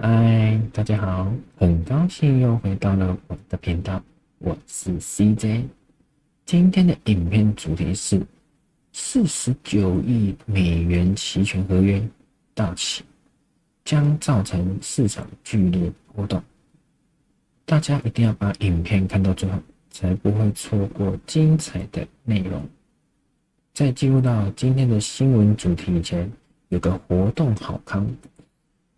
嗨，大家好，很高兴又回到了我的频道，我是 CJ。今天的影片主题是49亿美元期权合约到期，将造成市场剧烈波动。大家一定要把影片看到最后，才不会错过精彩的内容。在进入到今天的新闻主题以前，有个活动好康。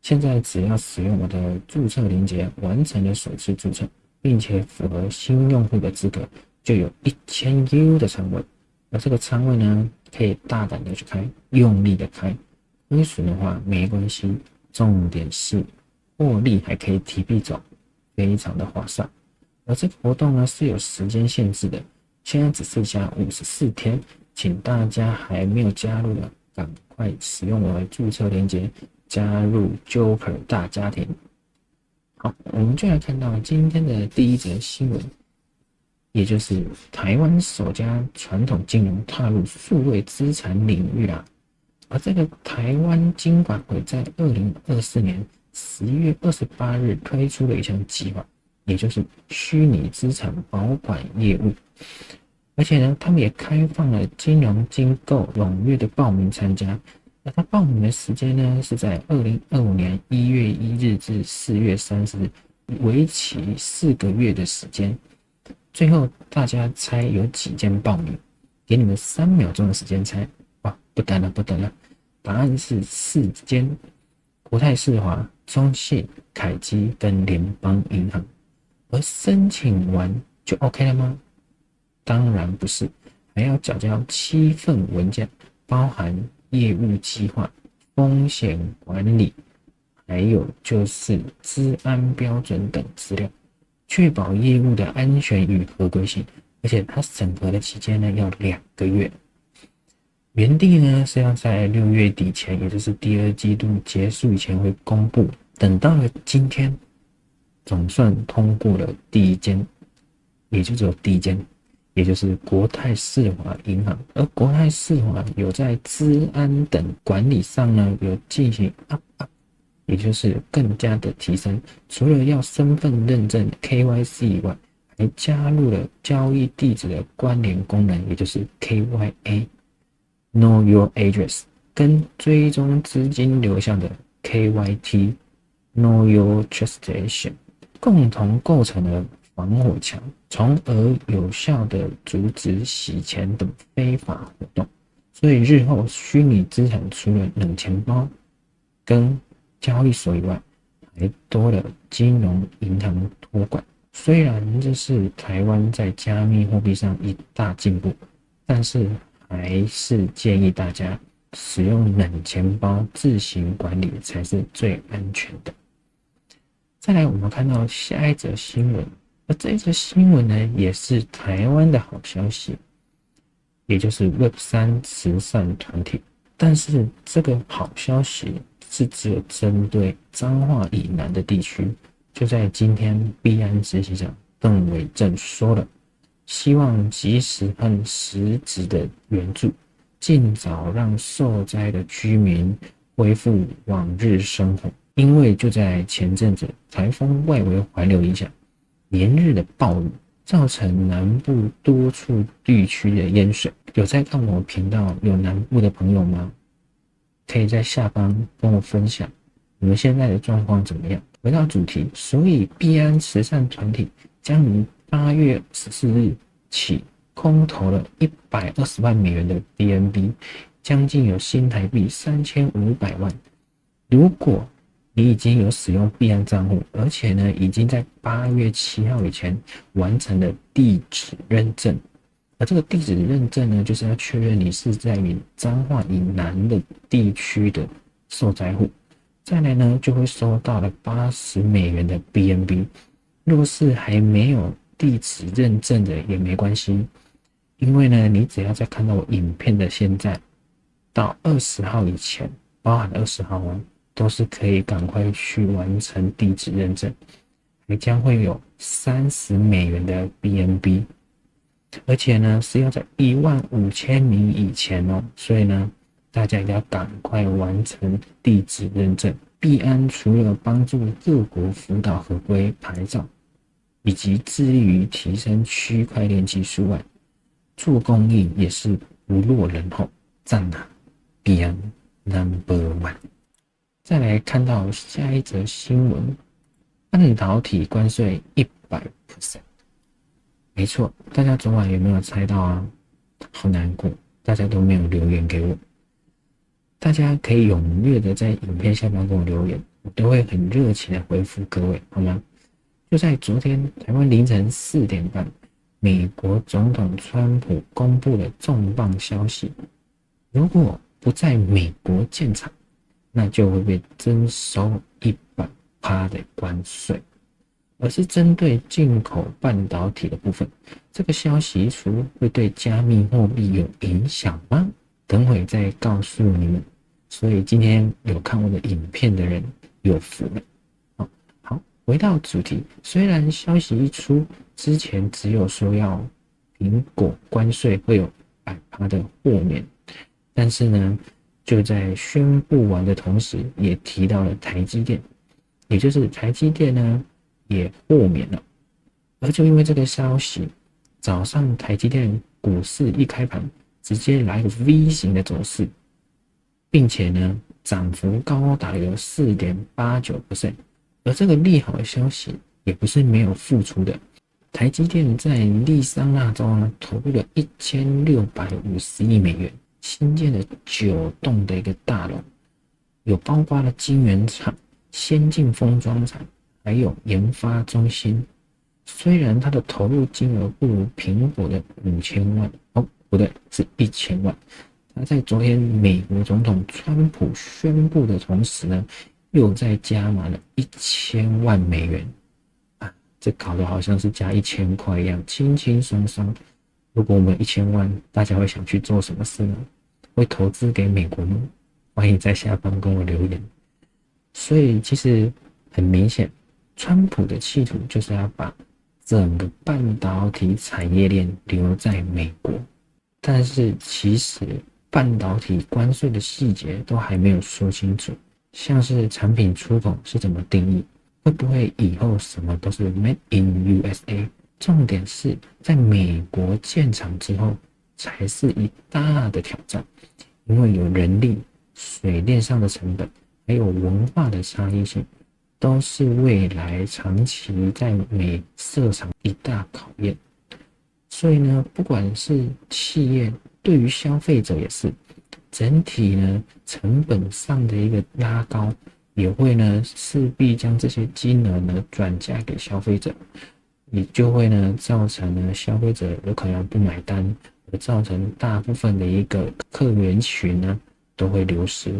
现在只要使用我的注册连结完成了首次注册，并且符合新用户的资格，就有1000U 的仓位。而这个仓位呢，可以大胆的去开，用力的开，亏损的话没关系，重点是获利还可以提币走，非常的划算。而这个活动呢是有时间限制的，现在只剩下54天，请大家还没有加入的，赶快使用我的注册连结。加入 Joker 大家庭。好，我们就来看到今天的第一则新闻，也就是台湾首家传统金融踏入数位资产领域啦。而这个台湾金管会在2024年11月28日推出了一项计划，也就是虚拟资产保管业务。而且呢，他们也开放了金融机构踊跃的报名参加。那他报名的时间呢，是在2025年1月1日至4月30日，为期4个月的时间。最后大家猜有几间报名？给你们3秒钟的时间猜。哇，不等了，答案是4间：国泰世华、中信、凯基跟联邦银行。而申请完就 OK 了吗？当然不是，还要缴交7份文件，包含业务计划、风险管理，还有就是资安标准等资料，确保业务的安全与合规性。而且它审核的期间呢，要2个月。原定呢是要在6月底前，也就是第2季度结束以前会公布。等到了今天，总算通过了第一间，也就只有第一间。也就是国泰世华银行，而国泰世华有在资安等管理上呢，有进行 up， 也就是更加的提升。除了要身份认证 KYC 以外，还加入了交易地址的关联功能，也就是 KYA Know Your Address， 跟追踪资金流向的 KYT Know Your Transaction， 共同构成了防火墙，从而有效的阻止洗钱等非法活动。所以日后虚拟资产除了冷钱包跟交易所以外，还多了金融银行托管。虽然这是台湾在加密货币上一大进步，但是还是建议大家使用冷钱包自行管理才是最安全的。再来，我们看到下一则新闻。而这一则新闻呢，也是台湾的好消息，也就是 Web3 慈善团体。但是这个好消息是只有针对彰化以南的地区。就在今天，币安执行长邓伟正说了，希望及时和实质的援助，尽早让受灾的居民恢复往日生活。因为就在前阵子，台风外围环流影响，连日的暴雨造成南部多处地区的淹水。有在看我频道有南部的朋友吗？可以在下方跟我分享你们现在的状况怎么样。回到主题，所以币安慈善团体将于8月14日起空投了120万美元的 BNB， 将近有新台币3500万。如果你已经有使用币安账户，而且呢，已经在8月7号以前完成了地址认证。而这个地址认证呢，就是要确认你是在于彰化以南的地区的受灾户。再来呢，就会收到了80美元的 BNB。若是还没有地址认证的也没关系，因为呢，你只要在看到我影片的现在到20号以前，包含20号哦，都是可以赶快去完成地址认证，还将会有30美元的 BNB， 而且呢是要在15000名以前哦，所以呢大家一定要赶快完成地址认证，币安除了帮助各国辅导合规牌照，以及致力于提升区块链技术外，做公益也是不落人后，赞啊！币安 No.1。再来看到下一则新闻，半导体关税100%。没错，大家昨晚有没有猜到啊？好难过，大家都没有留言给我。大家可以踊跃的在影片下方跟我留言，我都会很热情的回复各位，好吗？就在昨天，台湾凌晨4点半，美国总统川普公布了重磅消息：如果不在美国建厂，那就会被征收100%的关税。而是针对进口半导体的部分，这个消息一出，会对加密货币有影响吗？等会再告诉你们。所以今天有看我的影片的人有福了。好，回到主题，虽然消息一出之前只有说要苹果关税会有100%的豁免，但是呢，就在宣布完的同时，也提到了台积电，也就是台积电呢也豁免了。而就因为这个消息，早上台积电股市一开盘，直接来个 V 型的走势，并且呢涨幅高达有 4.89%。而这个利好的消息也不是没有付出的，台积电在利桑那州呢投入了1650亿美元，新建了9栋的一个大楼，有包括了晶圆厂、先进封装厂，还有研发中心。虽然它的投入金额不如苹果的5000万，不对，是1000万。它在昨天美国总统川普宣布的同时呢，又再加码了1000万美元啊，这搞得好像是加1000块一样，轻轻松松。如果我们1000万，大家会想去做什么事呢？会投资给美国吗？欢迎在下方跟我留言。所以其实很明显，川普的企图就是要把整个半导体产业链留在美国，但是其实半导体关税的细节都还没有说清楚，像是产品出口是怎么定义，会不会以后什么都是 Made in USA？ 重点是在美国建厂之后才是一大的挑战，因为有人力、水电上的成本，还有文化的差异性，都是未来长期在美设厂一大考验。所以呢，不管是企业对于消费者也是，整体呢成本上的一个拉高，也会呢势必将这些金额呢转嫁给消费者，也就会呢造成呢消费者有可能不买单，而造成大部分的一个客源群呢都会流失。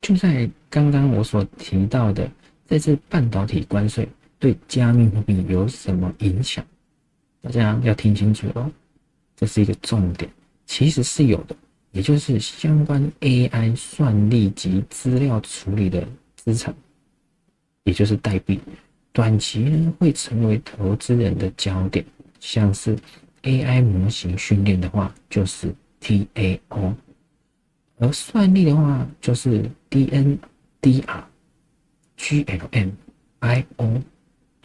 就在刚刚我所提到的，这次半导体关税对加密货币有什么影响？大家要听清楚哦，这是一个重点，其实是有的，也就是相关 AI 算力及资料处理的资产，也就是代币，短期呢会成为投资人的焦点。像是 AI 模型训练的话，就是 TAO， 而算力的话就是 DNDR、GLM、IO，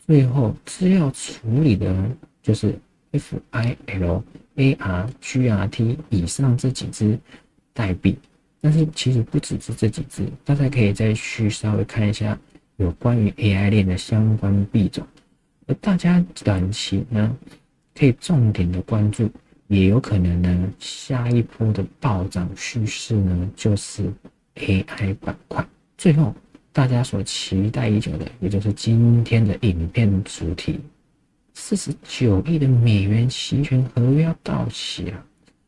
最后资料处理的就是 FIL、AR、GRT 以上这几只代币。但是其实不只是这几只，大家可以再去稍微看一下有关于 AI 链的相关币种。而大家短期呢可以重点的关注，也有可能呢下一波的暴涨趋势呢就是 AI 板块。最后大家所期待已久的，也就是今天的影片主题，49亿的美元期权合约要到期了，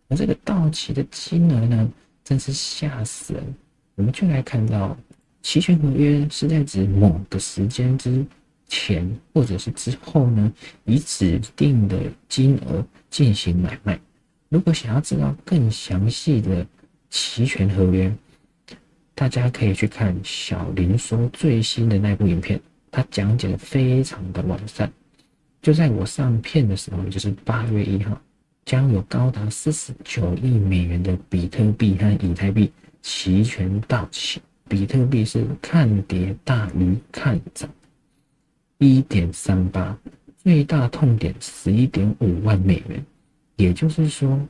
而这个到期的金额呢，真是吓死人。我们就来看到，期权合约是在指某个时间之前或者是之后呢，以指定的金额进行买卖。如果想要知道更详细的期权合约，大家可以去看小林说最新的那部影片，他讲解的非常的完善。就在我上片的时候，也就是8月1号，将有高达49亿美元的比特币和以太币期权到期。比特币是看跌大于看涨 1.38， 最大痛点 11.5 万美元。也就是说，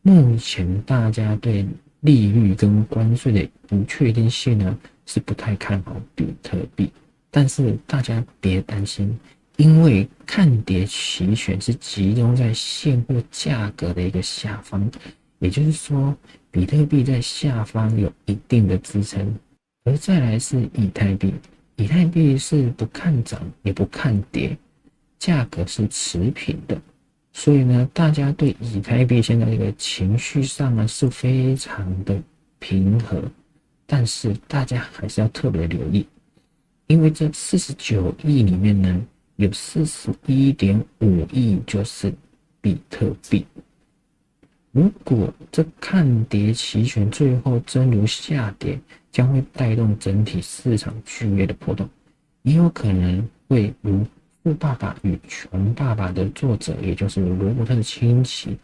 目前大家对利率跟关税的不确定性呢，是不太看好比特币。但是大家别担心，因为看跌期权是集中在现货价格的一个下方，也就是说，比特币在下方有一定的支撑。而再来是以太币，以太币是不看涨也不看跌，价格是持平的。所以呢，大家对以太币现在这个情绪上呢是非常的平和，但是大家还是要特别留意，因为这49亿里面呢，有41.5亿就是比特币。如果这看跌期权最后真如下跌，将会带动整体市场剧烈的波动，也有可能会如《富爸爸与穷爸爸》的作者，也就是罗伯特清崎，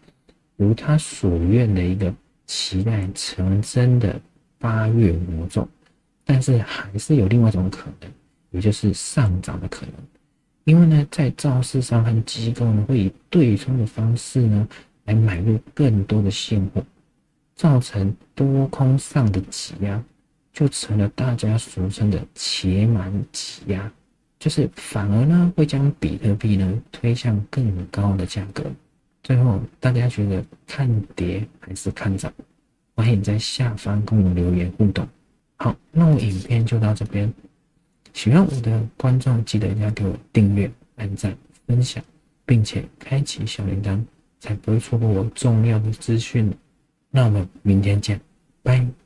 如他所愿的一个期待成真的8月魔咒。但是还是有另外一种可能，也就是上涨的可能。因为呢，在造市商和机构呢，会以对冲的方式呢，来买入更多的现货，造成多空上的挤压，就成了大家俗称的且买挤压，就是反而呢会将比特币呢推向更高的价格。最后大家觉得看跌还是看涨？欢迎在下方跟我留言互动。好，那我影片就到这边。喜欢我的观众记得一定要给我订阅、按赞、分享，并且开启小铃铛，才不会错过我重要的资讯。那我们明天见，拜。